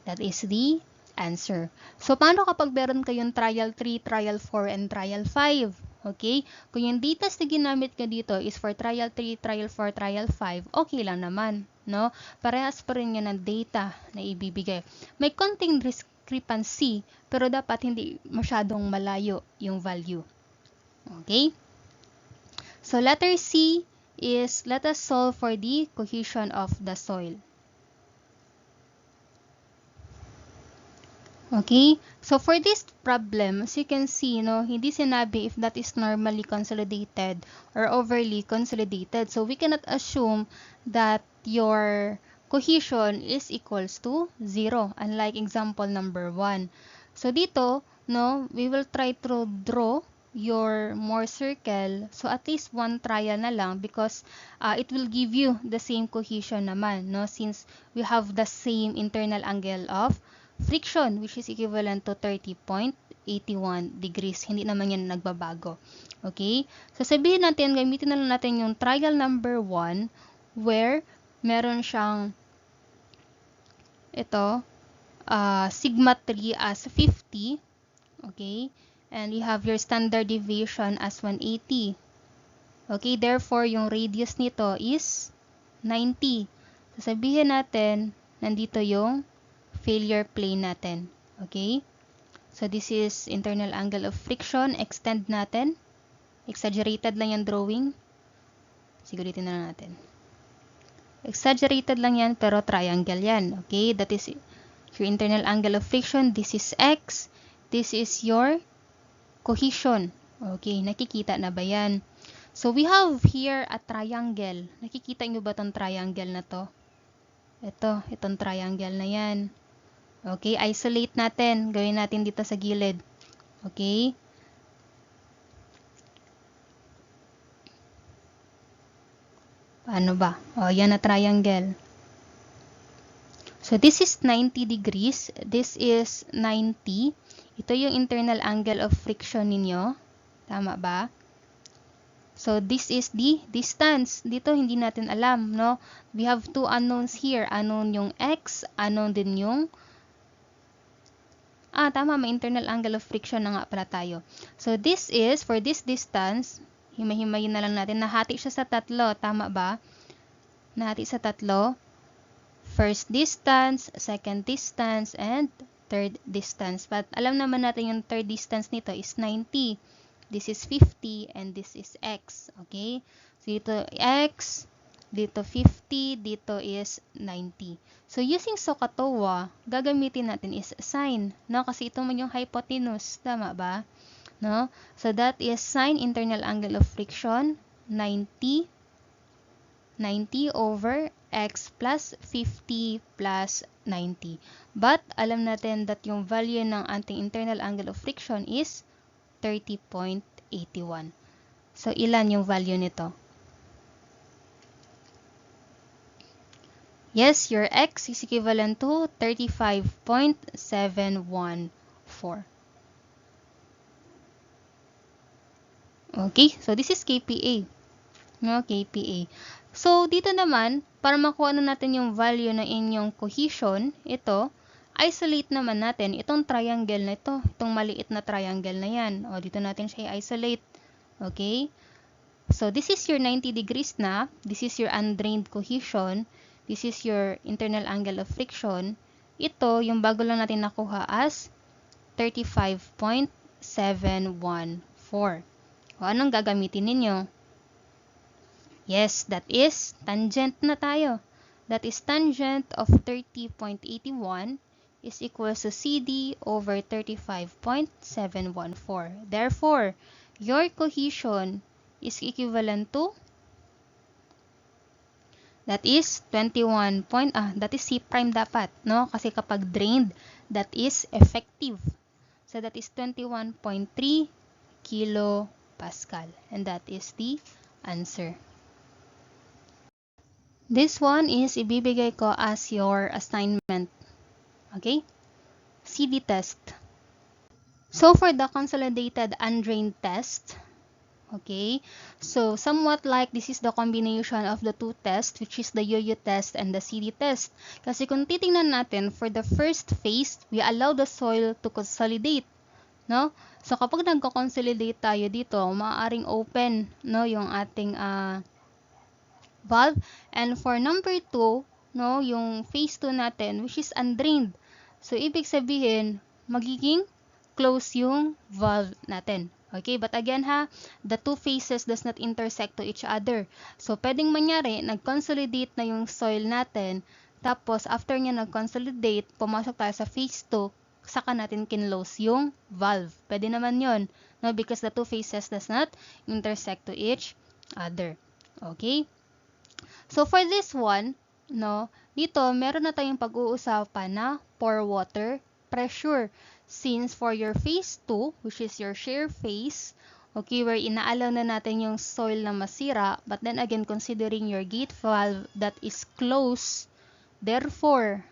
That is the answer. So, paano kapag meron kayong trial 3, trial 4, and trial 5? Okay? Kung yung datas na ginamit nyo dito is for trial 3, trial 4, trial 5, okay lang naman. No? Parehas pa rin yun ng data na ibibigay. May konting discrepancy, pero dapat hindi masyadong malayo yung value. Okay? So, letter C is let us solve for the cohesion of the soil. Okay? So, for this problem, as you can see, hindi sinabi if that is normally consolidated or overly consolidated. So, we cannot assume that your cohesion is equals to 0, unlike example number 1. So, dito, we will try to draw your more circle. So, at least one trial na lang because it will give you the same cohesion naman, since we have the same internal angle of friction, which is equivalent to 30.81 degrees. Hindi naman yan nagbabago. Okay? So, sabihin natin, gamitin na lang natin yung trial number 1 where meron siyang ito, sigma 3 as 50. Okay? And you have your standard deviation as 180. Okay? Therefore, yung radius nito is 90. So, sabihin natin, nandito yung failure plane natin. Okay? So, this is internal angle of friction. Extend natin. Exaggerated lang yung drawing. Siguritin na lang natin. Exaggerated lang yan, pero triangle yan. Okay? That is your internal angle of friction. This is X. This is your cohesion. Okay? Nakikita na ba yan? So, we have here a triangle. Nakikita nyo ba itong triangle na to? Itong triangle na yan. Okay, isolate natin. Gawin natin dito sa gilid. Okay? Paano ba? Yan na triangle. So, this is 90 degrees. This is 90. Ito yung internal angle of friction ninyo. Tama ba? So, this is the distance. Dito, hindi natin alam, We have two unknowns here. Unknown yung X, unknown din yung tama, may internal angle of friction na nga pala tayo. So, this is, for this distance, himay-himayin na lang natin. Nahati siya sa tatlo. Tama ba? Nahati sa tatlo. First distance, second distance, and third distance. But alam naman natin yung third distance nito is 90. This is 50, and this is X. Okay? So, dito X, dito 50, dito is 90. So, using SOHCAHTOA, gagamitin natin is sine, Kasi ito man yung hypotenuse, tama ba? So, that is sine internal angle of friction, 90 over X plus 50 plus 90. But, alam natin that yung value ng ating internal angle of friction is 30.81. So, ilan yung value nito? Yes, your X is equivalent to 35.714. Okay, so this is KPA. KPA. So, dito naman, para makuha na natin yung value ng inyong cohesion, ito, isolate naman natin itong triangle na ito, itong maliit na triangle na yan. Dito natin siya i-isolate. Okay? So, this is your 90 degrees na. This is your undrained cohesion. This is your internal angle of friction. Ito, yung bago lang natin nakuha as 35.714. Anong gagamitin ninyo? Yes, that is tangent na tayo. That is tangent of 30.81 is equals to CD over 35.714. Therefore, your cohesion is equivalent to that is 21 point, that is C prime dapat, Kasi kapag drained, that is effective. So, that is 21.3 kilopascal. And that is the answer. This one is ibibigay ko as your assignment. Okay? CD test. So for the consolidated undrained test, okay, so somewhat like this is the combination of the two tests, which is the yo-yo test and the CD test. Kasi kung titingnan natin, for the first phase, we allow the soil to consolidate, no? So kapag nagko-consolidate tayo dito, maaaring open, no, yung ating valve. And for number 2, no, yung phase 2 natin, which is undrained. So ibig sabihin, magiging close yung valve natin. Okay, but again ha, the two phases does not intersect to each other. So, pwedeng mangyari, nag-consolidate na yung soil natin, tapos after niya nag-consolidate, pumasok tayo sa phase 2, saka natin kinlose yung valve. Pwede naman yon, no, because the two phases does not intersect to each other. Okay? So, for this one, no, dito, meron na tayong pag-uusapan na pore water pressure. Since for your phase 2, which is your shear phase, okay, where inaalaw na natin yung soil na masira, but then again, considering your gate valve that is closed, therefore,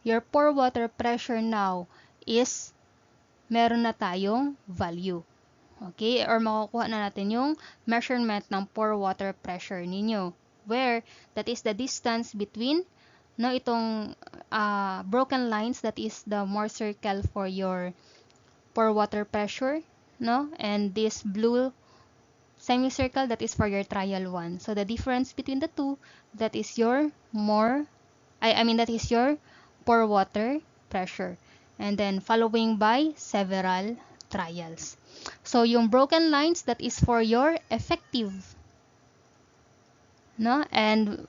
your pore water pressure now is meron na tayong value. Okay, or makukuha na natin yung measurement ng pore water pressure ninyo, where that is the distance between, no, itong broken lines, that is the Morse circle for your pore water pressure, no, and this blue semicircle, that is for your trial one. So the difference between the two, that is your that is your pore water pressure, and then following by several trials. So yung broken lines, that is for your effective, no, and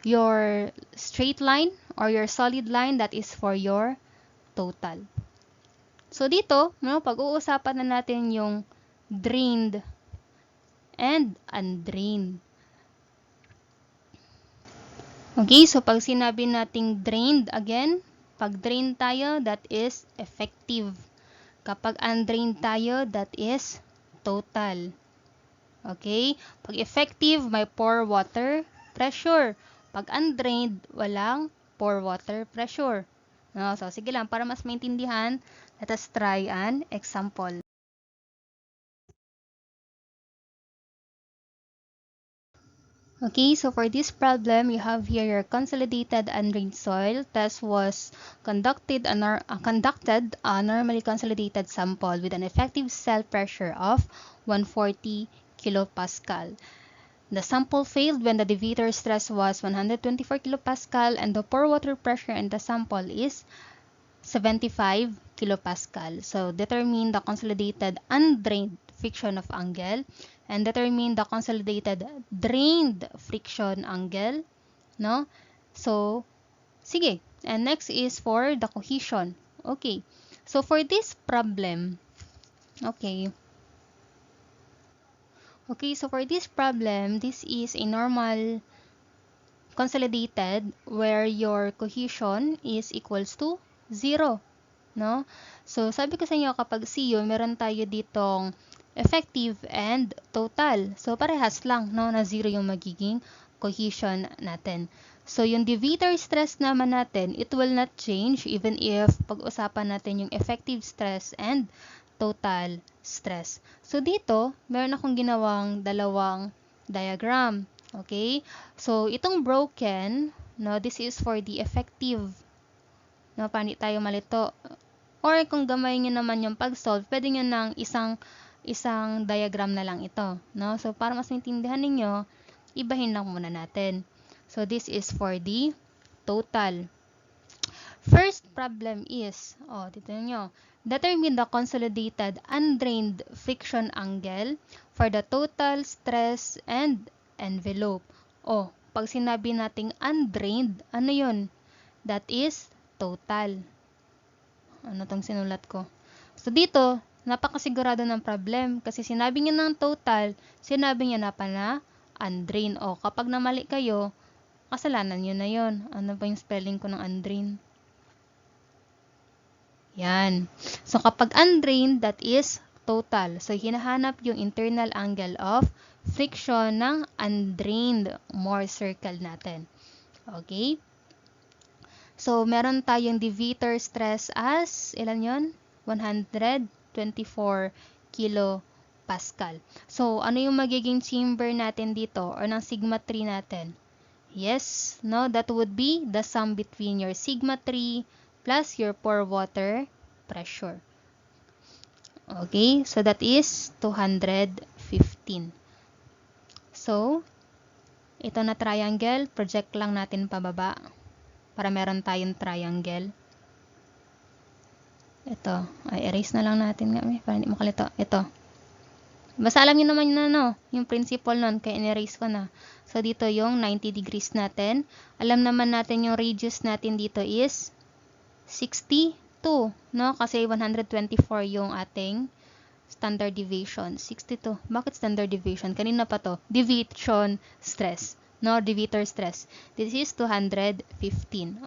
your straight line or your solid line, that is for your total. So dito, no, pag-uusapan na natin yung drained and undrained. Okay, so pag sinabi nating drained, again, pag drained tayo, that is effective. Kapag undrained tayo, that is total. Okay? Pag effective, may pore water pressure. Pag undrained, walang pore water pressure. No? So, sige lang, para mas maintindihan, let us try an example. Okay, so for this problem, you have here your consolidated undrained soil. Test was conducted a normally consolidated sample with an effective cell pressure of 140 kilopascal. The sample failed when the deviator stress was 124 kilopascal and the pore water pressure in the sample is 75 kilopascal. So, determine the consolidated undrained friction of angle and determine the consolidated drained friction angle, no? So, sige. And next is for the cohesion. Okay. So, for this problem, okay, so for this problem, this is a normal consolidated where your cohesion is equals to 0. No? So, sabi ko sa inyo, kapag CU, meron tayo ditong effective and total. So, parehas lang, no, na 0 yung magiging cohesion natin. So, yung deviator stress naman natin, it will not change even if pag-usapan natin yung effective stress and total stress. So, dito, meron akong ginawang dalawang diagram. Okay? So, itong broken, no, this is for the effective. No, pani tayo malito. Or kung gamay nyo naman yung pag-solve, pwede nyo ng isang diagram na lang ito. No? So, para mas maintindihan ninyo, ibahin lang muna natin. So, this is for the total. First problem is, dito nyo, determine the consolidated undrained friction angle for the total stress and envelope. Pag sinabi nating undrained, ano yun? That is total. Ano tong sinulat ko? So, dito, napakasigurado ng problem kasi sinabi niya ng total, sinabi niya na pa na undrained. Kapag namali kayo, kasalanan nyo na yon. Ano ba yung spelling ko ng undrained? Yan. So, kapag undrained, that is total. So, hinahanap yung internal angle of friction ng undrained Mohr circle natin. Okay? So, meron tayong deviator stress as, ilan yon? 124 kilopascal. So, ano yung magiging chamber natin dito or ng sigma 3 natin? Yes, no, that would be the sum between your sigma 3 plus your pore water pressure. Okay, so that is 215. So, ito na triangle, project lang natin pababa para meron tayong triangle. Ito, ay erase na lang natin nga para hindi makalito. Ito. Basta alam niyo naman na yung principle nun, kaya in-erase ko na. So, dito yung 90 degrees natin. Alam naman natin yung radius natin dito is 62, no? Kasi 124 yung ating standard deviation. 62. Bakit standard deviation? Kanina pa to. Deviation stress. No, deviator stress. This is 215.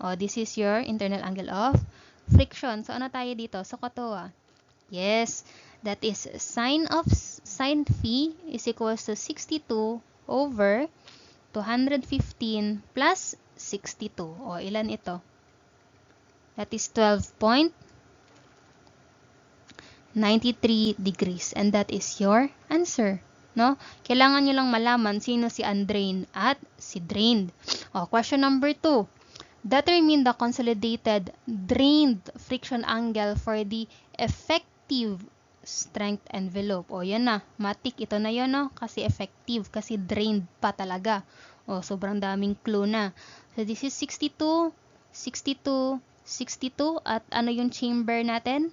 O, this is your internal angle of friction. So, ano tayo dito? So, katoa. Yes, that is sine phi is equals to 62 over 215 plus 62. O, ilan ito? That is 12.93 degrees. And that is your answer. No? Kailangan nyo lang malaman sino si undrained at si drained. O, question number 2. Determine the consolidated drained friction angle for the effective strength envelope. O, yan na. Matik, ito na yun, no? Kasi effective, kasi drained pa talaga. O, sobrang daming clue na. So, this is 62, 62, 62, at ano yung chamber natin?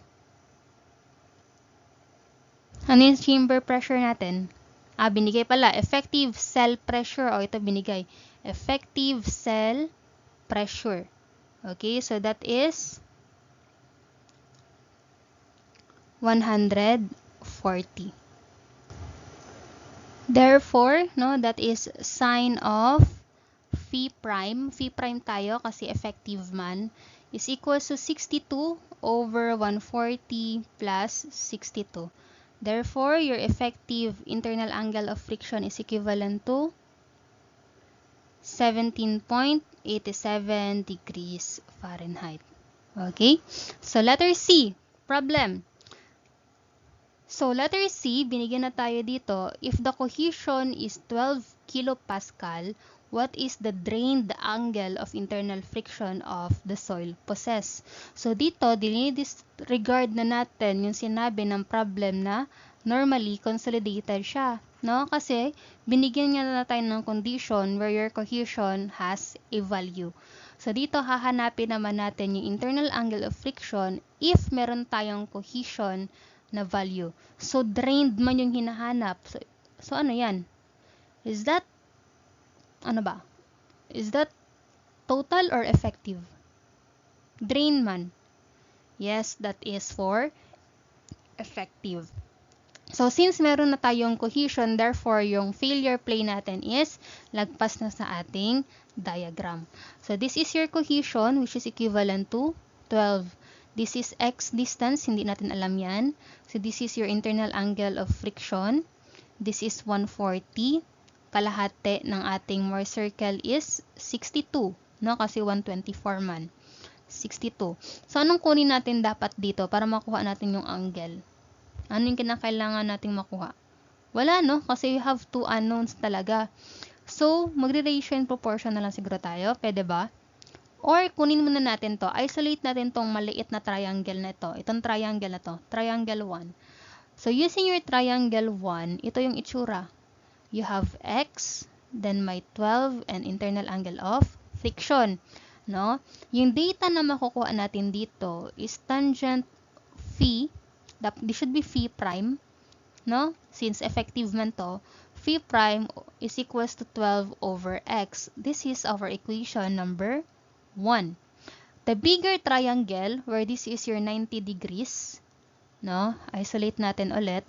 Ano yung chamber pressure natin? Binigay pala. Effective cell pressure. O, ito binigay. Effective cell pressure. Okay, so that is 140. Therefore, no, that is sine of phi prime tayo kasi effective man, is equals to 62 over 140 plus 62. Therefore, your effective internal angle of friction is equivalent to 17.87 degrees Fahrenheit. Okay? So, letter C, problem. So, letter C, binigyan na tayo dito, if the cohesion is 12 kilopascal, what is the drained angle of internal friction of the soil possess? So, dito, dinidisregard na natin yung sinabi ng problem na normally consolidated siya. No? Kasi, binigyan niya na tayo ng condition where your cohesion has a value. So, dito, hahanapin naman natin yung internal angle of friction if meron tayong cohesion na value. So, drained man yung hinahanap. So ano yan? Is that, ano ba? Is that total or effective? Drain man. Yes, that is for effective. So, since meron na tayong cohesion, therefore, yung failure plane natin is lagpas na sa ating diagram. So, this is your cohesion, which is equivalent to 12. This is x distance, hindi natin alam yan. So, this is your internal angle of friction. This is 140. Kalahati ng ating Mohr circle is 62. No? Kasi 124 man. 62. So, anong kunin natin dapat dito para makuha natin yung angle? Ano yung kinakailangan nating makuha? Wala, no? Kasi you have two unknowns talaga. So, magre-ratio and proportion na lang siguro tayo. Pwede ba? Or, kunin muna natin to. Isolate natin tong maliit na triangle na ito. Itong triangle na to. Triangle 1. So, using your triangle 1, ito yung itsura. You have x, then may 12, and internal angle of friction. No? Yung data na makukuha natin dito is tangent phi. This should be phi prime. No? Since effective man to, phi prime is equals to 12 over x. This is our equation number 1. The bigger triangle, where this is your 90 degrees, no? Isolate natin ulit.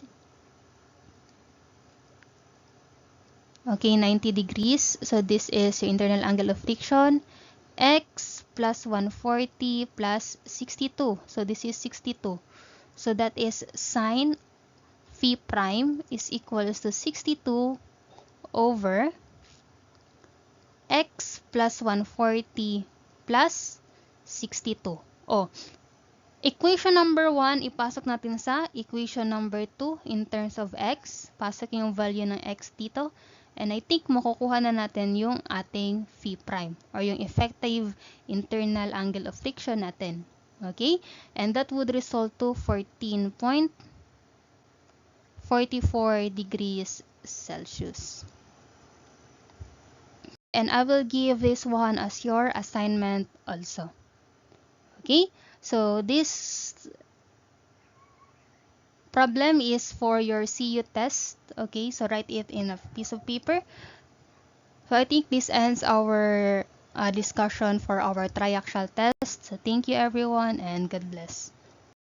Okay, 90 degrees. So, this is your internal angle of friction. X plus 140 plus 62. So, this is 62. So, that is sine phi prime is equals to 62 over x plus 140 plus 62. Oh, equation number 1, ipasok natin sa equation number 2 in terms of x. Pasok yung value ng x dito. And I think makukuha na natin yung ating phi prime or yung effective internal angle of friction natin. Okay? And that would result to 14.44 degrees Celsius. And I will give this one as your assignment also. Okay, so this problem is for your CU test. Okay, so write it in a piece of paper. So I think this ends our discussion for our triaxial test. So thank you everyone and God bless.